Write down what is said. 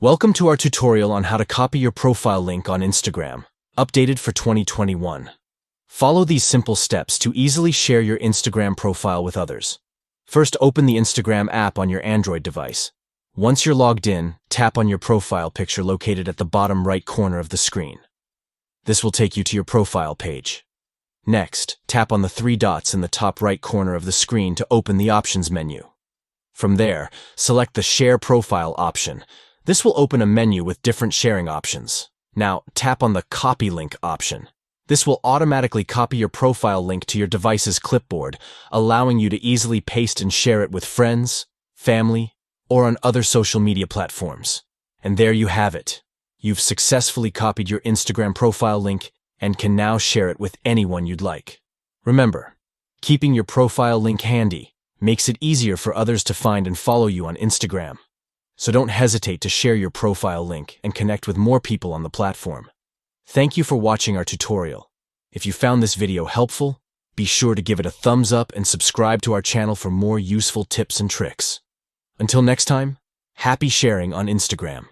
Welcome to our tutorial on how to copy your profile link on Instagram, updated for 2021. Follow these simple steps to easily share your Instagram profile with others. First, open the Instagram app on your Android device. Once you're logged in, tap on your profile picture located at the bottom right corner of the screen. This will take you to your profile page. Next, tap on the three dots in the top right corner of the screen to open the options menu. From there, select the Share Profile option. This will open a menu with different sharing options. Now, tap on the Copy Link option. This will automatically copy your profile link to your device's clipboard, allowing you to easily paste and share it with friends, family, or on other social media platforms. And there you have it. You've successfully copied your Instagram profile link and can now share it with anyone you'd like. Remember, keeping your profile link handy makes it easier for others to find and follow you on Instagram. So don't hesitate to share your profile link and connect with more people on the platform. Thank you for watching our tutorial. If you found this video helpful, be sure to give it a thumbs up and subscribe to our channel for more useful tips and tricks. Until next time, happy sharing on Instagram.